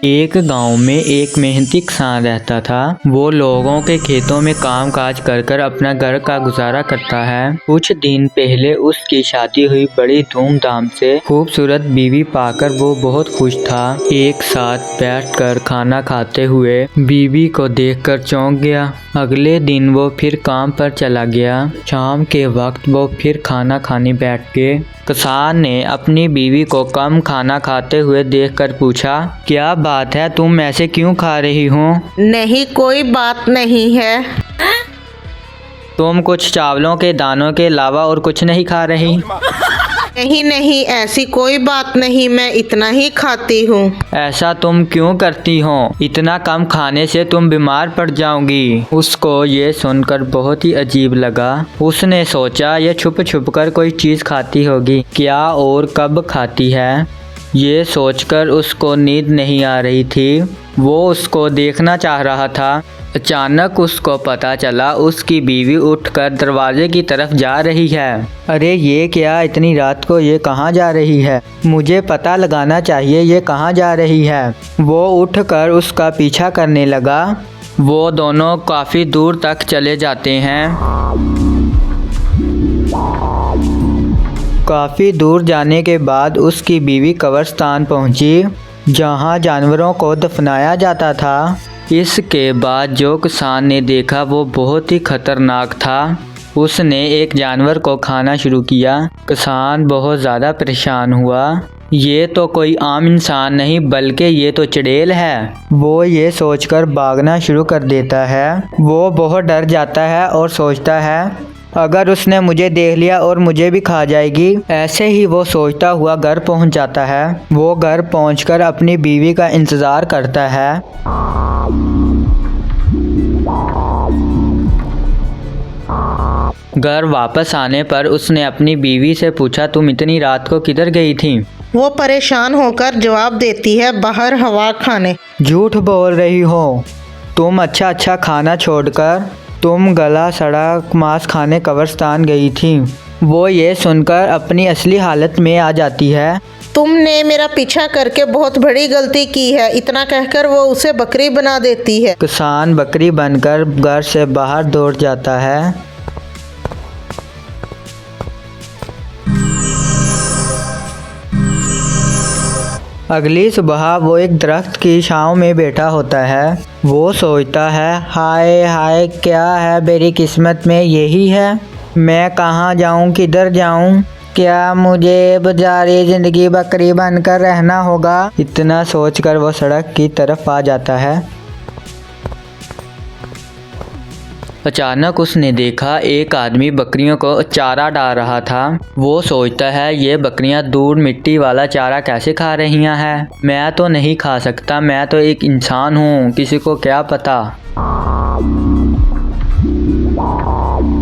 एक गांव में एक मेहनती किसान रहता था। वो लोगों के खेतों में काम काज कर कर अपना घर का गुजारा करता है। कुछ दिन पहले उसकी शादी हुई। बड़ी धूमधाम से खूबसूरत बीवी पाकर वो बहुत खुश था। एक साथ बैठकर खाना खाते हुए बीवी को देखकर चौंक गया। अगले दिन वो फिर काम पर चला गया। शाम के वक्त वो फिर खाना खाने बैठ गए। किसान ने अपनी बीवी को कम खाना खाते हुए देखकर पूछा, क्या बात है, तुम ऐसे क्यों खा रही हो? नहीं, कोई बात नहीं है। तुम कुछ चावलों के दानों के अलावा और कुछ नहीं खा रही? नहीं नहीं, ऐसी कोई बात नहीं, मैं इतना ही खाती हूँ। ऐसा तुम क्यों करती हो? इतना कम खाने से तुम बीमार पड़ जाओगी। उसको ये सुनकर बहुत ही अजीब लगा। उसने सोचा ये छुप छुप कर कोई चीज़ खाती होगी। क्या और कब खाती है? ये सोचकर उसको नींद नहीं आ रही थी। वो उसको देखना चाह रहा था। अचानक उसको पता चला उसकी बीवी उठकर दरवाजे की तरफ जा रही है। अरे ये क्या, इतनी रात को ये कहाँ जा रही है? मुझे पता लगाना चाहिए ये कहाँ जा रही है। वो उठकर उसका पीछा करने लगा। वो दोनों काफ़ी दूर तक चले जाते हैं। काफ़ी दूर जाने के बाद उसकी बीवी कब्रिस्तान पहुंची, जहां जानवरों को दफनाया जाता था। इसके बाद जो किसान ने देखा वो बहुत ही खतरनाक था। उसने एक जानवर को खाना शुरू किया। किसान बहुत ज़्यादा परेशान हुआ। ये तो कोई आम इंसान नहीं बल्कि ये तो चुड़ैल है। वो ये सोचकर भागना शुरू कर देता है। वो बहुत डर जाता है और सोचता है अगर उसने मुझे देख लिया और मुझे भी खा जाएगी। ऐसे ही वो सोचता हुआ घर पहुंच जाता है। वो घर पहुंचकर अपनी बीवी का इंतज़ार करता है। घर वापस आने पर उसने अपनी बीवी से पूछा, तुम इतनी रात को किधर गई थी? वो परेशान होकर जवाब देती है, बाहर हवा खाने। झूठ बोल रही हो तुम। अच्छा खाना छोड़कर तुम गला सड़ा मांस खाने कब्रिस्तान गई थी। वो ये सुनकर अपनी असली हालत में आ जाती है। तुमने मेरा पीछा करके बहुत बड़ी गलती की है। इतना कहकर वो उसे बकरी बना देती है। किसान बकरी बनकर घर से बाहर दौड़ जाता है। अगली सुबह वो एक दरख्त की छांव में बैठा होता है। वो सोचता है, हाय हाय, क्या है मेरी किस्मत में यही है? मैं कहाँ जाऊँ, किधर जाऊँ? क्या मुझे बेचारी ज़िंदगी बकरी बनकर रहना होगा? इतना सोचकर वो सड़क की तरफ आ जाता है। अचानक उसने देखा एक आदमी बकरियों को चारा डाल रहा था। वो सोचता है ये बकरियां दूर मिट्टी वाला चारा कैसे खा रही हैं? मैं तो नहीं खा सकता, मैं तो एक इंसान हूँ, किसी को क्या पता।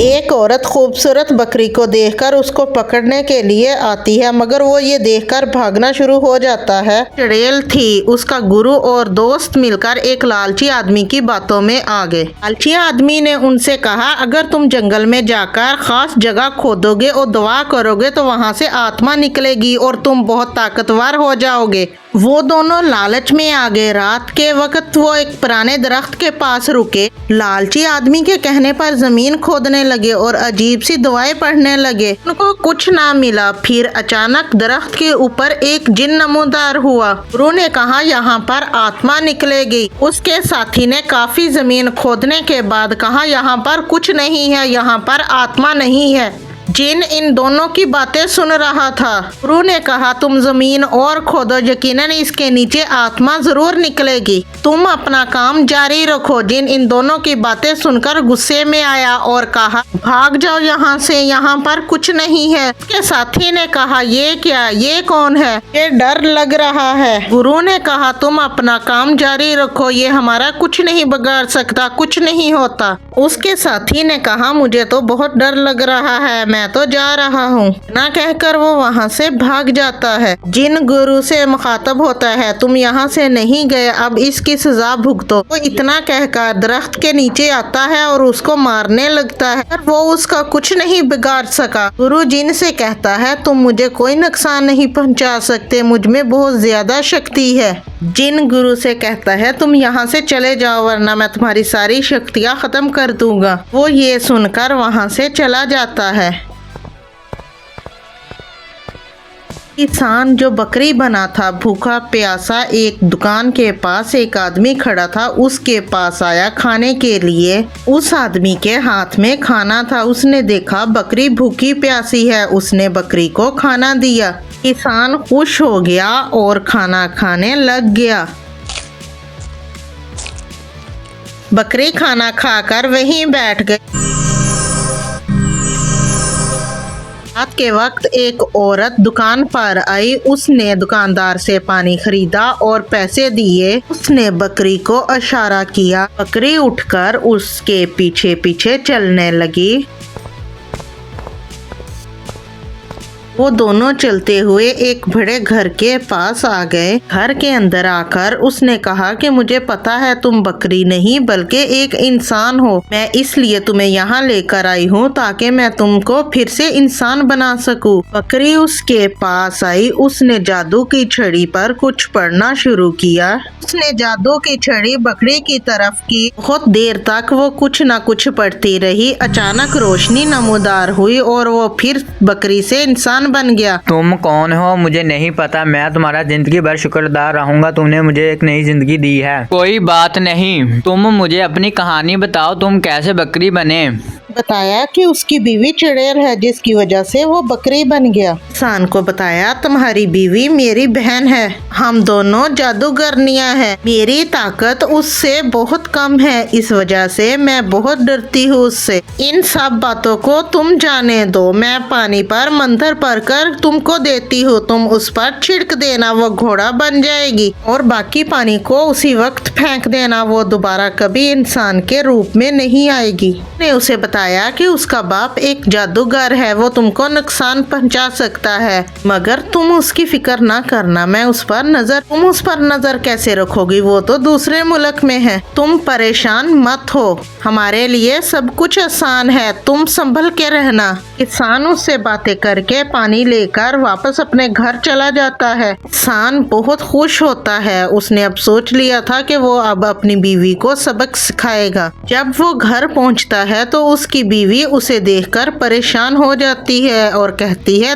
एक औरत खूबसूरत बकरी को देखकर उसको पकड़ने के लिए आती है, मगर वो ये देखकर भागना शुरू हो जाता है। चुड़ैल थी। उसका गुरु और दोस्त मिलकर एक लालची आदमी की बातों में आ गए। लालची आदमी ने उनसे कहा, अगर तुम जंगल में जाकर खास जगह खोदोगे और दुआ करोगे तो वहाँ से आत्मा निकलेगी और तुम बहुत ताकतवर हो जाओगे। वो दोनों लालच में आ गए। रात के वक्त वो एक पुराने दरख्त के पास रुके। लालची आदमी के कहने पर जमीन खोदने लगे और अजीब सी दुआएं पढ़ने लगे। उनको कुछ ना मिला। फिर अचानक दरख्त के ऊपर एक जिन नमूदार हुआ। गुरु ने कहा, यहाँ पर आत्मा निकलेगी। उसके साथी ने काफी जमीन खोदने के बाद कहा, यहाँ पर कुछ नहीं है, यहाँ पर आत्मा नहीं है। जिन इन दोनों की बातें सुन रहा था। गुरु ने कहा, तुम जमीन और खोदो, यकीनन इसके नीचे आत्मा जरूर निकलेगी। तुम अपना काम जारी रखो। जिन इन दोनों की बातें सुनकर गुस्से में आया और कहा, भाग जाओ यहाँ से, यहाँ पर कुछ नहीं है। उसके साथी ने कहा, ये क्या, ये कौन है? ये डर लग रहा है। गुरु ने कहा, तुम अपना काम जारी रखो, ये हमारा कुछ नहीं बिगाड़ सकता, कुछ नहीं होता। उसके साथी ने कहा, मुझे तो बहुत डर लग रहा है, मैं तो जा रहा हूँ। ना कहकर वो वहाँ से भाग जाता है। जिन गुरु से मुखातब होता है, तुम यहाँ से नहीं गए, अब इसकी सजा भुगतो। वो इतना कहकर दरख्त के नीचे आता है और उसको मारने लगता है, पर वो उसका कुछ नहीं बिगाड़ सका। गुरु जिन से कहता है, तुम मुझे कोई नुकसान नहीं पहुँचा सकते, मुझ में बहुत ज्यादा शक्ति है। जिन गुरु से कहता है तुम यहाँ से चले जाओ वरना मैं तुम्हारी सारी शक्तियाँ खत्म कर दूंगा। वो ये सुनकर वहाँ से चला जाता है। किसान जो बकरी बना था भूखा प्यासा एक दुकान के पास एक आदमी खड़ा था, उसके पास आया खाने के लिए। उस आदमी के हाथ में खाना था। उसने देखा बकरी भूखी प्यासी है, उसने बकरी को खाना दिया। किसान खुश हो गया और खाना खाने लग गया। बकरी खाना खाकर वहीं बैठ गई। रात के वक्त एक औरत दुकान पर आई। उसने दुकानदार से पानी खरीदा और पैसे दिए। उसने बकरी को इशारा किया। बकरी उठकर उसके पीछे पीछे चलने लगी। वो दोनों चलते हुए एक बड़े घर के पास आ गए। घर के अंदर आकर उसने कहा कि मुझे पता है तुम बकरी नहीं बल्कि एक इंसान हो। मैं इसलिए तुम्हें यहाँ लेकर आई हूँ ताकि मैं तुमको फिर से इंसान बना सकूँ। बकरी उसके पास आई। उसने जादू की छड़ी पर कुछ पढ़ना शुरू किया। उसने जादू की छड़ी बकरी की तरफ की। बहुत देर तक वो कुछ न कुछ पढ़ती रही। अचानक रोशनी नमूदार हुई और वो फिर बकरी से इंसान बन गया। तुम कौन हो मुझे नहीं पता। मैं तुम्हारा जिंदगी भर शुक्रगुजार रहूंगा। तुमने मुझे एक नई जिंदगी दी है। कोई बात नहीं, तुम मुझे अपनी कहानी बताओ। तुम कैसे बकरी बने? बताया कि उसकी बीवी चुड़ैल है जिसकी वजह से वो बकरी बन गया। इंसान को बताया तुम्हारी बीवी मेरी बहन है। हम दोनों जादूगरनियां हैं। मेरी ताकत उससे बहुत कम है, इस वजह से मैं बहुत डरती हूँ उससे। इन सब बातों को तुम जाने दो। मैं पानी पर मंत्र पढ़कर तुमको देती हूँ। तुम उस पर छिड़क देना, वो घोड़ा बन जाएगी और बाकी पानी को उसी वक्त फेंक देना। वो दोबारा कभी इंसान के रूप में नहीं आएगी। ने उसे बताया कि उसका बाप एक जादूगर है, वो तुमको नुकसान पहुंचा सकता है, मगर तुम उसकी फिक्र ना करना। मैं तुम उस पर नजर कैसे रखोगी? वो तो दूसरे मुल्क में है। तुम परेशान मत हो, हमारे लिए सब कुछ आसान है। तुम संभल के रहना। किसान उससे बातें करके पानी लेकर वापस अपने घर चला जाता है। किसान बहुत खुश होता है। उसने अब सोच लिया था कि वो अब अपनी बीवी को सबक सिखाएगा। जब वो घर पहुंचता है तो उसकी बीवी उसे देखकर परेशान हो जाती है और कहती है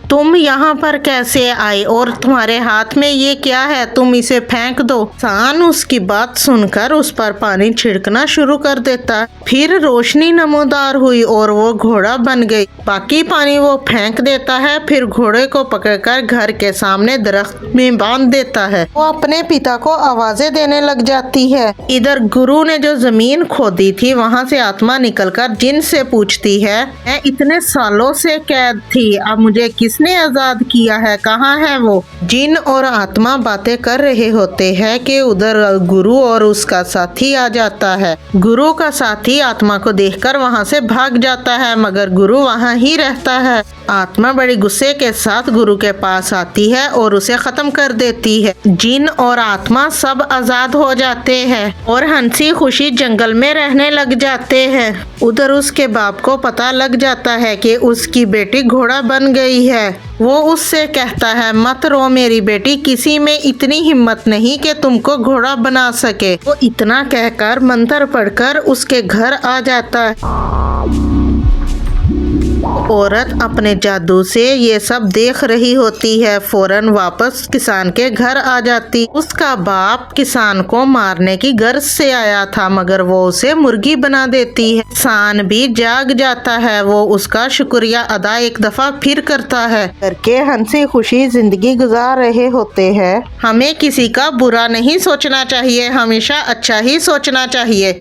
तुम यहाँ पर कैसे आई और तुम्हारे हाथ में ये क्या है? तुम इसे फेंक दो। किसान उसकी बात सुनकर उस पर पानी छिड़कना शुरू कर देता। फिर रोशनी नमूदार हुई और वो घोड़ा बन गई। बाकी पानी वो फेंक देता है। फिर घोड़े को पकड़कर घर के सामने दरख्त में बांध देता है। वो अपने पिता को आवाजें देने लग जाती है। इधर गुरु ने जो जमीन खोदी थी वहाँ से आत्मा निकलकर जिन से पूछती है, मैं इतने सालों से कैद थी, अब मुझे किसने आजाद किया है? कहाँ है वो? जिन और आत्मा बातें कर रहे होते हैं कि उधर गुरु और उसका साथी आ जाता है। गुरु का साथी आत्मा को देखकर वहाँ से भाग जाता है, मगर गुरु वहाँ ही रहता है। आत्मा बड़ी गुस्से के साथ गुरु के पास आती है और उसे खत्म कर देती है। जिन और आत्मा सब आजाद हो जाते हैं और हंसी खुशी जंगल में रहने लग जाते हैं। उधर उसके बाप को पता लग जाता है कि उसकी बेटी घोड़ा बन गई है। वो उससे कहता है, मत रो मेरी बेटी, किसी में इतनी हिम्मत नहीं कि तुमको घोड़ा बना सके। वो इतना कहकर मंत्र पढ़कर उसके घर आ जाता है। औरत अपने जादू से ये सब देख रही होती है। फौरन वापस किसान के घर आ जाती। उसका बाप किसान को मारने की गर्ज से आया था, मगर वो उसे मुर्गी बना देती है। किसान भी जाग जाता है। वो उसका शुक्रिया अदा एक दफा फिर करता है। करके हंसी खुशी जिंदगी गुजार रहे होते हैं। हमें किसी का बुरा नहीं सोचना चाहिए, हमेशा अच्छा ही सोचना चाहिए।